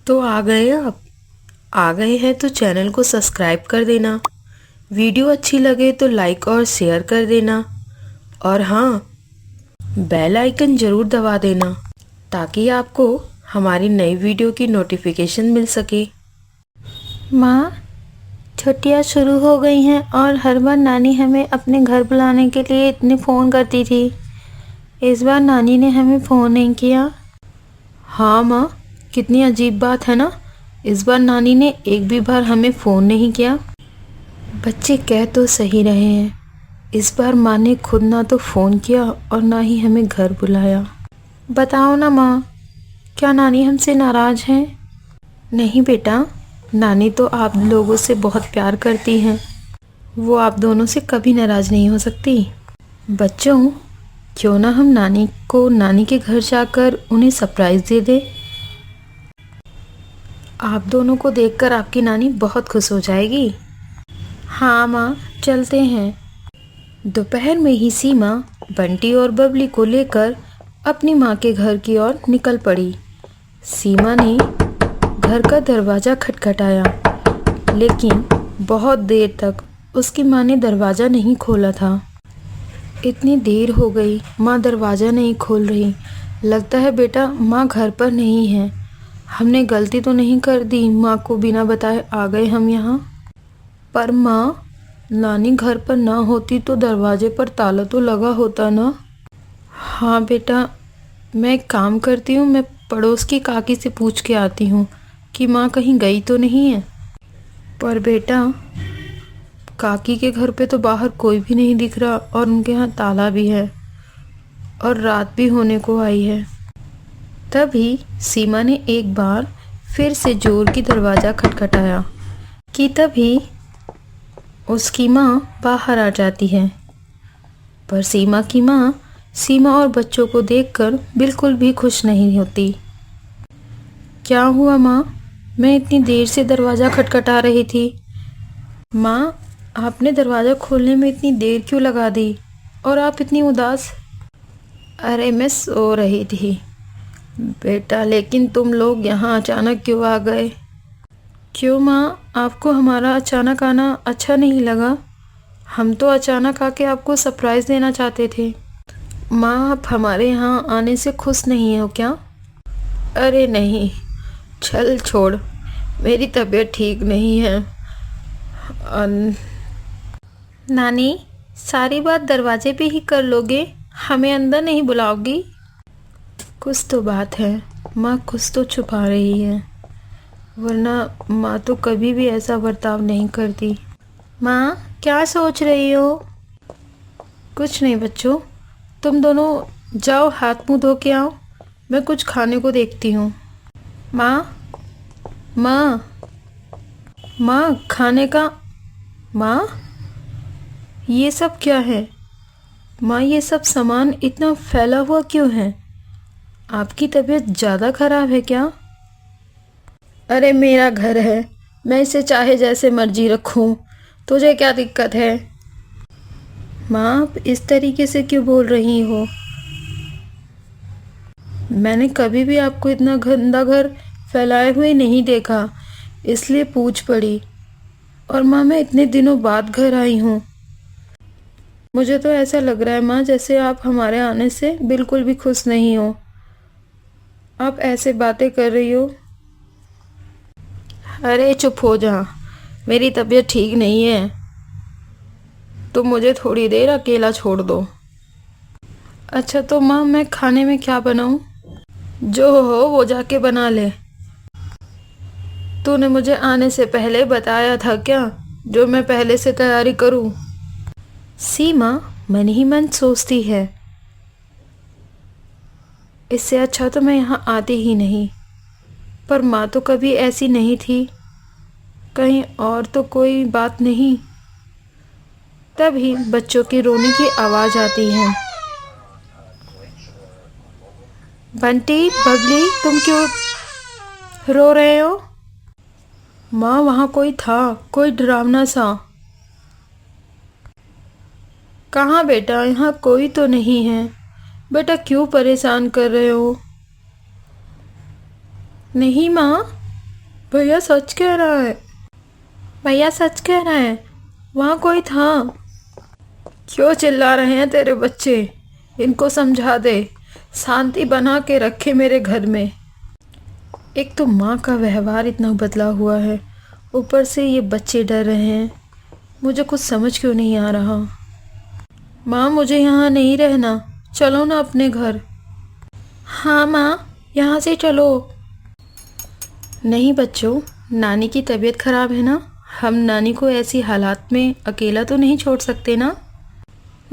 तो आ गए आप। आ गए हैं तो चैनल को सब्सक्राइब कर देना। वीडियो अच्छी लगे तो लाइक और शेयर कर देना। और हाँ, बेल आइकन ज़रूर दबा देना ताकि आपको हमारी नई वीडियो की नोटिफिकेशन मिल सके। माँ, छुट्टियाँ शुरू हो गई हैं और हर बार नानी हमें अपने घर बुलाने के लिए इतने फ़ोन करती थी। इस बार नानी ने हमें फ़ोन नहीं किया। हाँ माँ, कितनी अजीब बात है ना। इस बार नानी ने एक भी बार हमें फ़ोन नहीं किया। बच्चे कह तो सही रहे हैं, इस बार माँ ने खुद ना तो फ़ोन किया और ना ही हमें घर बुलाया। बताओ ना माँ, क्या नानी हमसे नाराज़ हैं? नहीं बेटा, नानी तो आप लोगों से बहुत प्यार करती हैं। वो आप दोनों से कभी नाराज़ नहीं हो सकती। बच्चों, क्यों ना हम नानी को नानी के घर जाकर उन्हें सरप्राइज़ दे दें। आप दोनों को देखकर आपकी नानी बहुत खुश हो जाएगी। हाँ माँ, चलते हैं। दोपहर में ही सीमा बंटी और बबली को लेकर अपनी माँ के घर की ओर निकल पड़ी। सीमा ने घर का दरवाज़ा खटखटाया, लेकिन बहुत देर तक उसकी माँ ने दरवाज़ा नहीं खोला था। इतनी देर हो गई, माँ दरवाज़ा नहीं खोल रही। लगता है बेटा माँ घर पर नहीं है। हमने गलती तो नहीं कर दी, माँ को बिना बताए आ गए हम यहाँ। पर माँ, नानी घर पर ना होती तो दरवाजे पर ताला तो लगा होता ना। हाँ बेटा, मैं एक काम करती हूँ, मैं पड़ोस की काकी से पूछ के आती हूँ कि माँ कहीं गई तो नहीं है। पर बेटा, काकी के घर पे तो बाहर कोई भी नहीं दिख रहा और उनके यहाँ ताला भी है और रात भी होने को आई है। तभी सीमा ने एक बार फिर से जोर की दरवाज़ा खटखटाया कि तभी उसकी माँ बाहर आ जाती है। पर सीमा की माँ सीमा और बच्चों को देखकर बिल्कुल भी खुश नहीं होती। क्या हुआ माँ? मैं इतनी देर से दरवाज़ा खटखटा रही थी। माँ, आपने दरवाज़ा खोलने में इतनी देर क्यों लगा दी और आप इतनी उदास? अरे मैं सो रही थी बेटा, लेकिन तुम लोग यहाँ अचानक क्यों आ गए? क्यों माँ, आपको हमारा अचानक आना अच्छा नहीं लगा? हम तो अचानक आके आपको सरप्राइज़ देना चाहते थे। माँ, आप हमारे यहाँ आने से खुश नहीं हो क्या? अरे नहीं, चल छोड़, मेरी तबीयत ठीक नहीं है। नानी, सारी बात दरवाजे पे ही कर लोगे, हमें अंदर नहीं बुलाओगी? कुछ तो बात है, माँ कुछ तो छुपा रही है, वरना माँ तो कभी भी ऐसा बर्ताव नहीं करती। माँ, क्या सोच रही हो? कुछ नहीं बच्चों, तुम दोनों जाओ हाथ मुंह धो के आओ, मैं कुछ खाने को देखती हूँ। माँ, माँ, माँ खाने का। माँ, ये सब क्या है? माँ, ये सब सामान इतना फैला हुआ क्यों है? आपकी तबीयत ज़्यादा खराब है क्या? अरे मेरा घर है, मैं इसे चाहे जैसे मर्जी रखूं, तुझे क्या दिक्कत है? माँ, आप इस तरीके से क्यों बोल रही हो? मैंने कभी भी आपको इतना गंदा घर फैलाए हुए नहीं देखा, इसलिए पूछ पड़ी। और माँ, मैं इतने दिनों बाद घर आई हूँ। मुझे तो ऐसा लग रहा है माँ, जैसे आप हमारे आने से बिल्कुल भी खुश नहीं हो। आप ऐसे बातें कर रही हो। अरे चुप हो जा, मेरी तबीयत ठीक नहीं है, तुम मुझे थोड़ी देर अकेला छोड़ दो। अच्छा तो माँ, मैं खाने में क्या बनाऊँ? जो हो वो जाके बना ले। तूने मुझे आने से पहले बताया था क्या, जो मैं पहले से तैयारी करूँ? सीमा मन ही मन सोचती है, इससे अच्छा तो मैं यहाँ आती ही नहीं। पर माँ तो कभी ऐसी नहीं थी, कहीं और तो कोई बात नहीं। तभी बच्चों की रोने की आवाज़ आती है। बंटी, बबली, तुम क्यों रो रहे हो? माँ, वहाँ कोई था, कोई डरावना सा। कहाँ बेटा, यहाँ कोई तो नहीं है। बेटा क्यों परेशान कर रहे हो? नहीं माँ, भैया सच कह रहा है। भैया सच कह रहा है, वहाँ कोई था। क्यों चिल्ला रहे हैं तेरे बच्चे? इनको समझा दे, शांति बना के रखे मेरे घर में। एक तो माँ का व्यवहार इतना बदला हुआ है, ऊपर से ये बच्चे डर रहे हैं। मुझे कुछ समझ क्यों नहीं आ रहा। माँ मुझे यहाँ नहीं रहना, चलो ना अपने घर। हाँ माँ, यहाँ से चलो। नहीं बच्चों, नानी की तबीयत खराब है ना, हम नानी को ऐसी हालात में अकेला तो नहीं छोड़ सकते ना।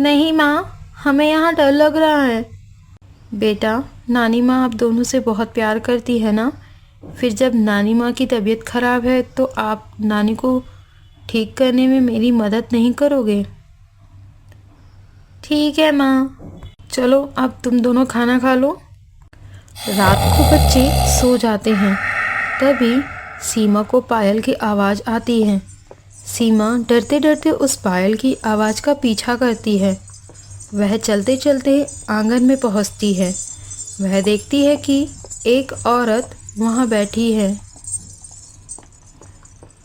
नहीं माँ, हमें यहाँ डर लग रहा है। बेटा, नानी माँ आप दोनों से बहुत प्यार करती है ना, फिर जब नानी माँ की तबीयत खराब है तो आप नानी को ठीक करने में मेरी मदद नहीं करोगे? ठीक है माँ। चलो अब तुम दोनों खाना खा लो। रात को बच्चे सो जाते हैं। तभी सीमा को पायल की आवाज़ आती है। सीमा डरते डरते उस पायल की आवाज़ का पीछा करती है। वह चलते चलते आंगन में पहुंचती है। वह देखती है कि एक औरत वहां बैठी है।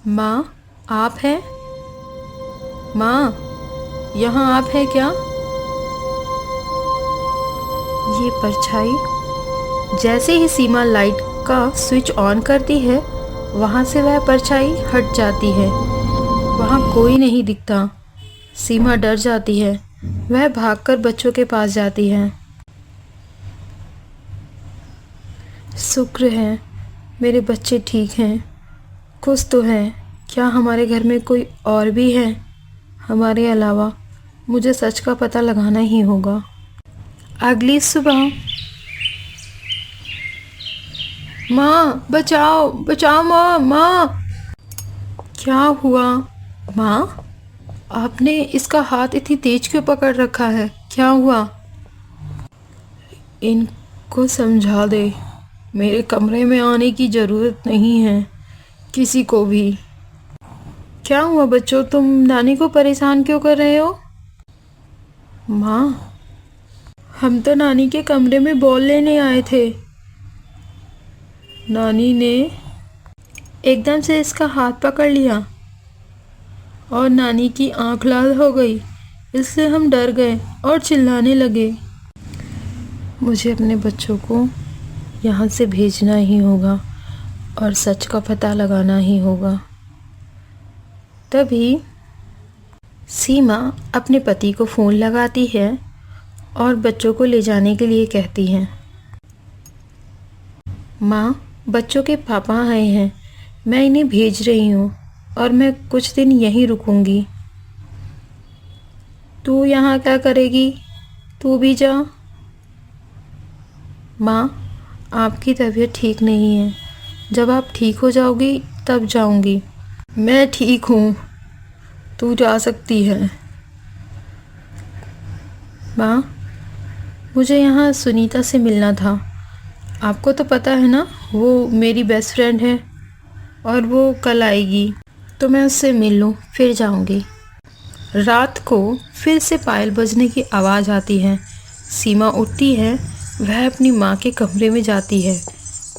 माँ, आप हैं? माँ, यहाँ आप हैं क्या? ये परछाई। जैसे ही सीमा लाइट का स्विच ऑन करती है, वहाँ से वह परछाई हट जाती है। वहाँ कोई नहीं दिखता। सीमा डर जाती है। वह भागकर बच्चों के पास जाती है। शुक्र है मेरे बच्चे ठीक हैं, खुश तो हैं। क्या हमारे घर में कोई और भी है हमारे अलावा? मुझे सच का पता लगाना ही होगा। अगली सुबह, माँ बचाओ बचाओ माँ, माँ। क्या हुआ माँ? आपने इसका हाथ इतनी तेज क्यों पकड़ रखा है? क्या हुआ? इनको समझा दे, मेरे कमरे में आने की ज़रूरत नहीं है किसी को भी। क्या हुआ बच्चों, तुम नानी को परेशान क्यों कर रहे हो? माँ, हम तो नानी के कमरे में बॉल लेने आए थे। नानी ने एकदम से इसका हाथ पकड़ लिया और नानी की आंख लाल हो गई, इसलिए हम डर गए और चिल्लाने लगे। मुझे अपने बच्चों को यहाँ से भेजना ही होगा और सच का पता लगाना ही होगा। तभी सीमा अपने पति को फ़ोन लगाती है और बच्चों को ले जाने के लिए कहती है। माँ, बच्चों के पापा आए हैं, मैं इन्हें भेज रही हूँ और मैं कुछ दिन यहीं रुकूंगी। तू यहाँ क्या करेगी? तू भी जा। माँ, आपकी तबीयत ठीक नहीं है, जब आप ठीक हो जाओगी तब जाऊंगी। मैं ठीक हूँ, तू जा सकती है। माँ, मुझे यहाँ सुनीता से मिलना था। आपको तो पता है ना, वो मेरी बेस्ट फ्रेंड है और वो कल आएगी, तो मैं उससे मिल लूँ फिर जाऊँगी। रात को फिर से पायल बजने की आवाज़ आती है। सीमा उठती है। वह अपनी माँ के कमरे में जाती है।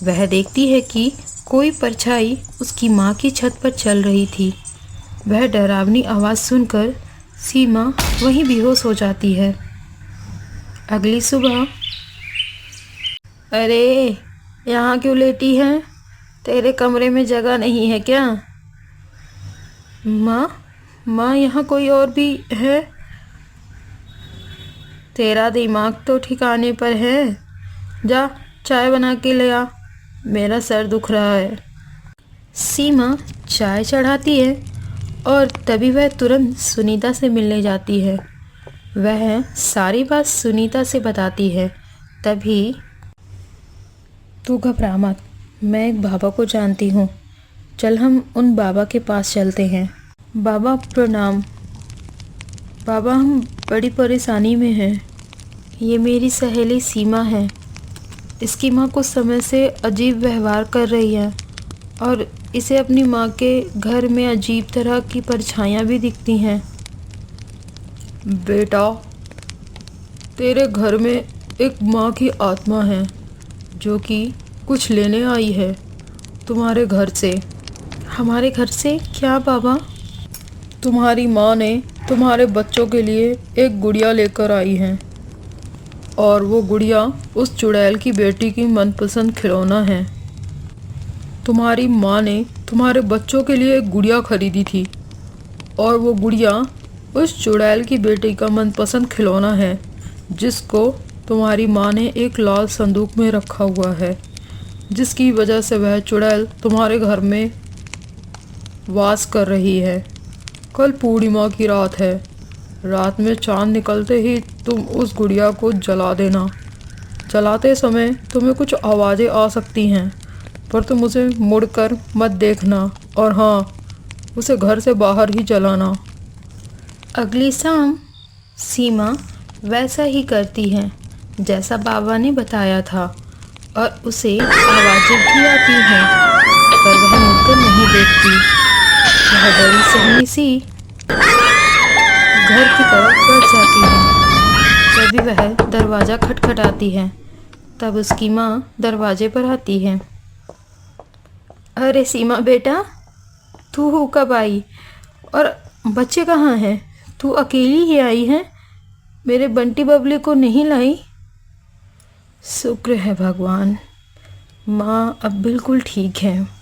वह देखती है कि कोई परछाई उसकी माँ की छत पर चल रही थी। वह डरावनी आवाज़ सुनकर सीमा वहीं बेहोश हो जाती है। अगली सुबह, अरे यहाँ क्यों लेटी है? तेरे कमरे में जगह नहीं है क्या? माँ, यहाँ कोई और भी है? तेरा दिमाग तो ठिकाने पर है। जा चाय बना के ले आ, मेरा सर दुख रहा है। सीमा चाय चढ़ाती है और तभी वह तुरंत सुनीता से मिलने जाती है। वह सारी बात सुनीता से बताती है। तभी, तू घबरा मत, मैं एक बाबा को जानती हूँ, चल हम उन बाबा के पास चलते हैं। बाबा प्रणाम। बाबा, हम बड़ी परेशानी में हैं। ये मेरी सहेली सीमा है। इसकी माँ कुछ समय से अजीब व्यवहार कर रही है और इसे अपनी माँ के घर में अजीब तरह की परछाइयाँ भी दिखती हैं। बेटा, तेरे घर में एक माँ की आत्मा है जो कि कुछ लेने आई है तुम्हारे घर से। हमारे घर से क्या बाबा? तुम्हारी माँ ने तुम्हारे बच्चों के लिए एक गुड़िया लेकर आई है और वो गुड़िया उस चुड़ैल की बेटी की मनपसंद खिलौना है। तुम्हारी माँ ने तुम्हारे बच्चों के लिए एक गुड़िया खरीदी थी और वो गुड़िया उस चुड़ैल की बेटी का मनपसंद खिलौना है, जिसको तुम्हारी माँ ने एक लाल संदूक में रखा हुआ है, जिसकी वजह से वह चुड़ैल तुम्हारे घर में वास कर रही है। कल पूर्णिमा की रात है। रात में चांद निकलते ही तुम उस गुड़िया को जला देना। जलाते समय तुम्हें कुछ आवाज़ें आ सकती हैं, पर तुम उसे मुड़कर मत देखना और हाँ, उसे घर से बाहर ही जलाना। अगली शाम सीमा वैसा ही करती है जैसा बाबा ने बताया था और उसे आवाज़ें भी आती हैं, पर वह मुड़कर नहीं देखती। वह डरी सहमी सी घर की तरफ बढ़ जाती है। जब भी वह दरवाज़ा खटखटाती है, तब उसकी माँ दरवाजे पर आती है। अरे सीमा बेटा, तू कब आई और बच्चे कहाँ हैं? तू अकेली ही आई है, मेरे बंटी बबली को नहीं लाई? शुक्र है भगवान, माँ अब बिल्कुल ठीक है।